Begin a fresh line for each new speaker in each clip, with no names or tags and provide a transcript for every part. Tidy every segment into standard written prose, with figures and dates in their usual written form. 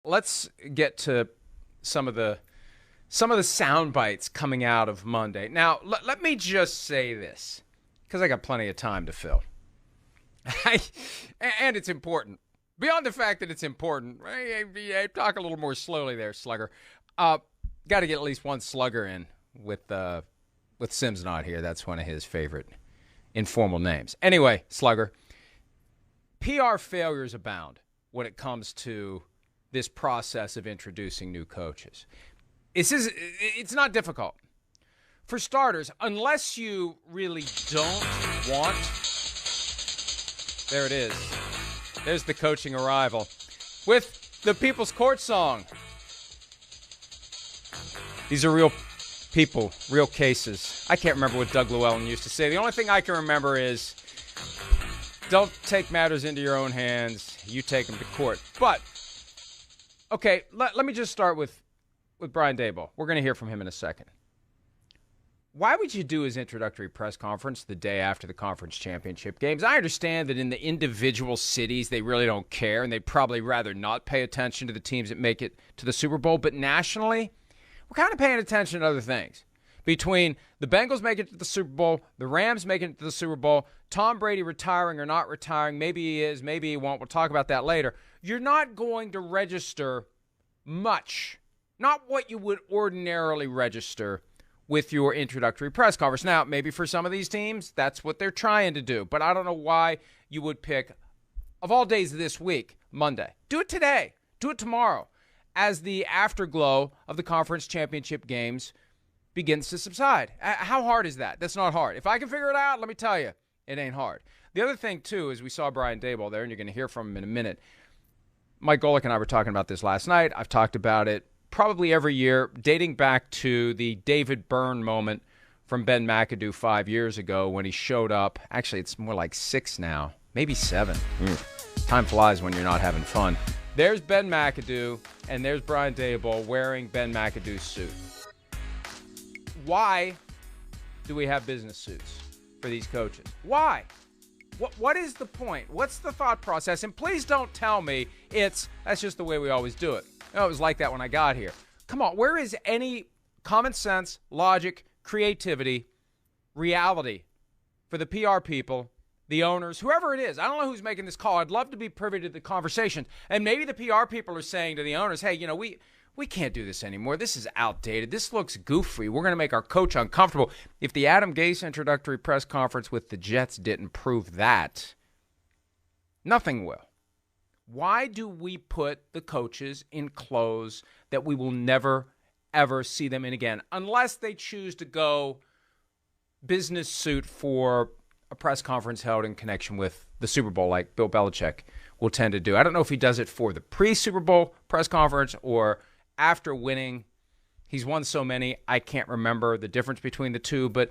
Let's get to some of the sound bites coming out of Monday. Now, let me just say this, because I got plenty of time to fill. And it's important. Beyond the fact that it's important, I talk a little more slowly there, Slugger. Got to get at least one Slugger in with Sims not here. That's one of his favorite informal names. Anyway, Slugger, PR failures abound when it comes to this process of introducing new coaches. It's not difficult. For starters, unless you really don't want, there it is. There's the coaching arrival with the People's Court song. These are real people, real cases. I can't remember what Doug Llewellyn used to say. The only thing I can remember is, don't take matters into your own hands. You take them to court. But, okay, let me just start with Brian Daboll. We're going to hear from him in a second. Why would you do his introductory press conference the day after the conference championship games? I understand that in the individual cities, they really don't care, and they'd probably rather not pay attention to the teams that make it to the Super Bowl. But nationally, we're kind of paying attention to other things. Between the Bengals making it to the Super Bowl, the Rams making it to the Super Bowl, Tom Brady retiring or not retiring, maybe he is, maybe he won't. We'll talk about that later. You're not going to register much, not what you would ordinarily register with your introductory press conference. Now, maybe for some of these teams, that's what they're trying to do. But I don't know why you would pick, of all days this week, Monday. Do it today. Do it tomorrow, as the afterglow of the conference championship games begins to subside. How hard is that? That's not hard. If I can figure it out, let me tell you, it ain't hard. The other thing, too, is we saw Brian Daboll there, and you're going to hear from him in a minute. Mike Golick and I were talking about this last night. I've talked about it probably every year, dating back to the David Byrne moment from Ben McAdoo 5 years ago when he showed up. Actually, it's more like 6 now, maybe 7. Time flies when you're not having fun. There's Ben McAdoo, and there's Brian Daboll wearing Ben McAdoo's suit. Why do we have business suits for these coaches? Why? What is the point? What's the thought process? And please don't tell me that's just the way we always do it. It was like that when I got here. Come on, where is any common sense, logic, creativity, reality for the PR people, the owners, whoever it is? I don't know who's making this call. I'd love to be privy to the conversation. And maybe the PR people are saying to the owners, hey, we can't do this anymore. This is outdated. This looks goofy. We're going to make our coach uncomfortable. If the Adam Gase introductory press conference with the Jets didn't prove that, nothing will. Why do we put the coaches in clothes that we will never, ever see them in again, unless they choose to go business suit for a press conference held in connection with the Super Bowl, like Bill Belichick will tend to do? I don't know if he does it for the pre-Super Bowl press conference or after winning. He's won so many, I can't remember the difference between the two, but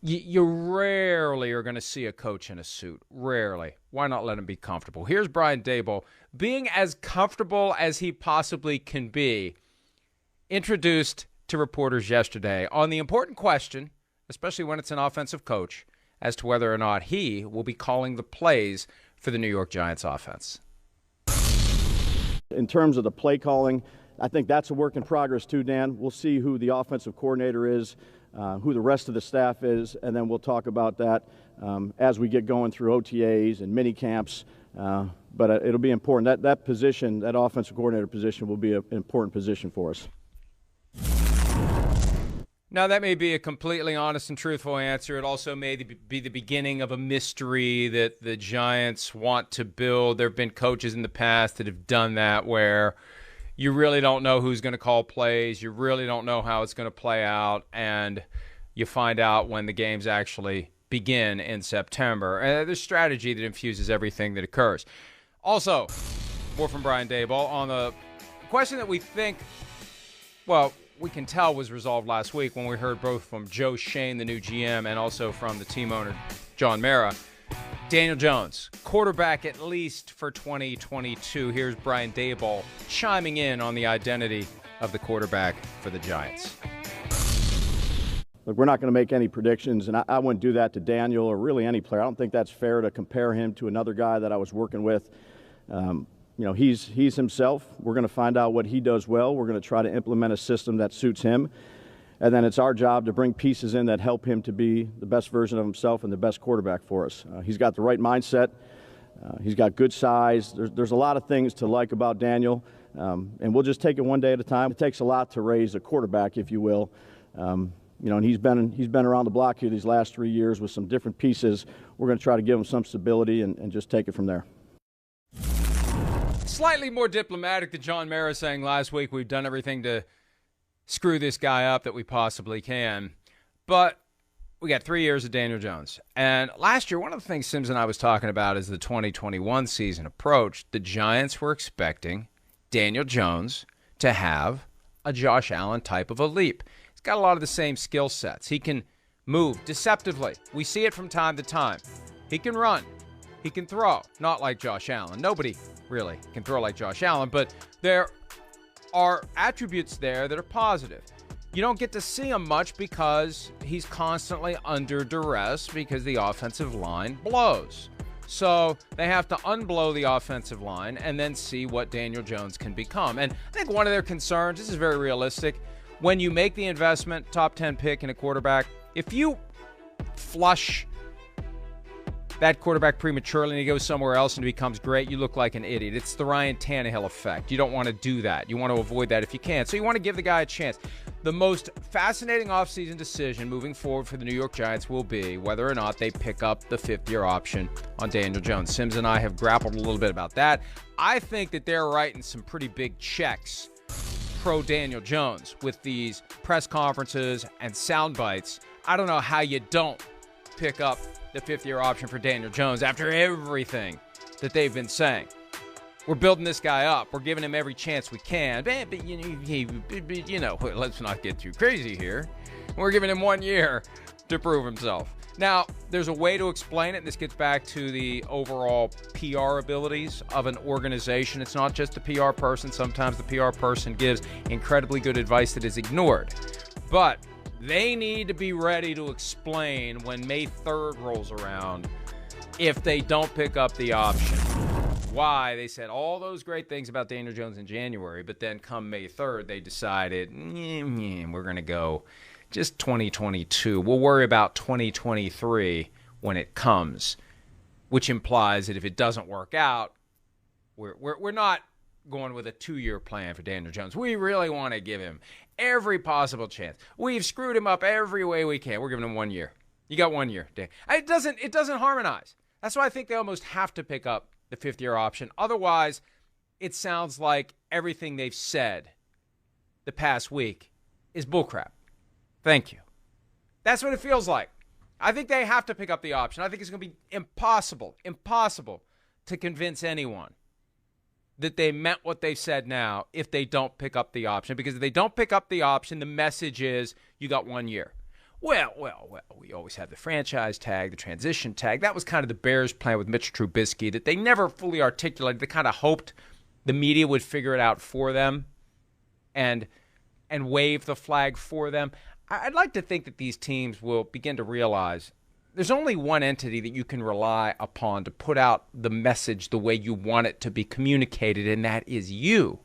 you rarely are going to see a coach in a suit. Rarely. Why not let him be comfortable? Here's Brian Daboll being as comfortable as he possibly can be, introduced to reporters yesterday on the important question, especially when it's an offensive coach, as to whether or not he will be calling the plays for the New York Giants offense.
In terms of the play calling, I think that's a work in progress too, Dan. We'll see who the offensive coordinator is, who the rest of the staff is, and then we'll talk about that as we get going through OTAs and mini camps. But it'll be important. That position, that offensive coordinator position, will be an important position for us.
Now, that may be a completely honest and truthful answer. It also may be the beginning of a mystery that the Giants want to build. There have been coaches in the past that have done that, where you really don't know who's going to call plays. You really don't know how it's going to play out, and you find out when the games actually begin in September. And there's strategy that infuses everything that occurs. Also, more from Brian Daboll on the question that we think, well, we can tell was resolved last week when we heard both from Joe Shane, the new GM, and also from the team owner, John Mara. Daniel Jones, quarterback at least for 2022. Here's Brian Daboll chiming in on the identity of the quarterback for the Giants.
Look, we're not going to make any predictions, and I wouldn't do that to Daniel or really any player. I don't think that's fair to compare him to another guy that I was working with. He's himself. We're going to find out what he does well. We're going to try to implement a system that suits him. And then it's our job to bring pieces in that help him to be the best version of himself and the best quarterback for us. He's got the right mindset. He's got good size. There's a lot of things to like about Daniel, and we'll just take it one day at a time. It takes a lot to raise a quarterback, if you will. And he's been around the block here these last 3 years with some different pieces. We're going to try to give him some stability and just take it from there.
Slightly more diplomatic than John Mara saying last week, we've done everything to screw this guy up that we possibly can. But we got 3 years of Daniel Jones. And last year, one of the things Sims and I was talking about as the 2021 season approached, the Giants were expecting Daniel Jones to have a Josh Allen type of a leap. He's got a lot of the same skill sets. He can move deceptively. We see it from time to time. He can run. He can throw. Not like Josh Allen. Nobody really can throw like Josh Allen, but there are attributes there that are positive. You don't get to see him much because he's constantly under duress because the offensive line blows. So they have to unblow the offensive line and then see what Daniel Jones can become. And I think one of their concerns, this is very realistic, when you make the investment, top 10 pick in a quarterback, if you flush that quarterback prematurely and he goes somewhere else and becomes great, you look like an idiot. It's the Ryan Tannehill effect. You don't want to do that. You want to avoid that if you can. So you want to give the guy a chance. The most fascinating offseason decision moving forward for the New York Giants will be whether or not they pick up the fifth-year option on Daniel Jones. Sims and I have grappled a little bit about that. I think that they're writing some pretty big checks pro Daniel Jones with these press conferences and sound bites. I don't know how you don't pick up the fifth-year option for Daniel Jones after everything that they've been saying. We're building this guy up. We're giving him every chance we can. But let's not get too crazy here. We're giving him 1 year to prove himself. Now, there's a way to explain it, and this gets back to the overall PR abilities of an organization. It's not just the PR person. Sometimes the PR person gives incredibly good advice that is ignored. But they need to be ready to explain when May 3rd rolls around if they don't pick up the option. Why they said all those great things about Daniel Jones in January, but then come May 3rd, they decided, we're going to go just 2022. We'll worry about 2023 when it comes, which implies that if it doesn't work out, we're not going with a 2-year plan for Daniel Jones. We really want to give him every possible chance. We've screwed him up every way we can. We're giving him 1 year. You got 1 year, Dan. It doesn't harmonize. That's why I think they almost have to pick up the fifth-year option. Otherwise, it sounds like everything they've said the past week is bullcrap. Thank you. That's what it feels like. I think they have to pick up the option. I think it's going to be impossible to convince anyone that they meant what they said now if they don't pick up the option. Because if they don't pick up the option, the message is you got 1 year. Well, we always have the franchise tag, the transition tag. That was kind of the Bears' plan with Mitch Trubisky that they never fully articulated. They kind of hoped the media would figure it out for them and wave the flag for them. I'd like to think that these teams will begin to realize there's only one entity that you can rely upon to put out the message the way you want it to be communicated, and that is you.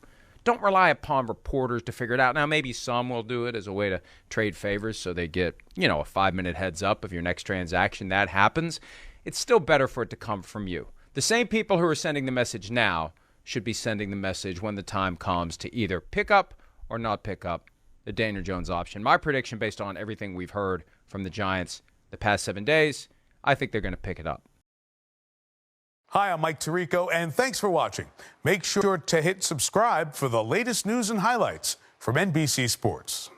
Don't rely upon reporters to figure it out. Now, maybe some will do it as a way to trade favors so they get, a 5-minute heads up of your next transaction. That happens. It's still better for it to come from you. The same people who are sending the message now should be sending the message when the time comes to either pick up or not pick up the Daniel Jones option. My prediction, based on everything we've heard from the Giants the past 7 days, I think they're going to pick it up.
Hi, I'm Mike Tirico, and thanks for watching. Make sure to hit subscribe for the latest news and highlights from NBC Sports.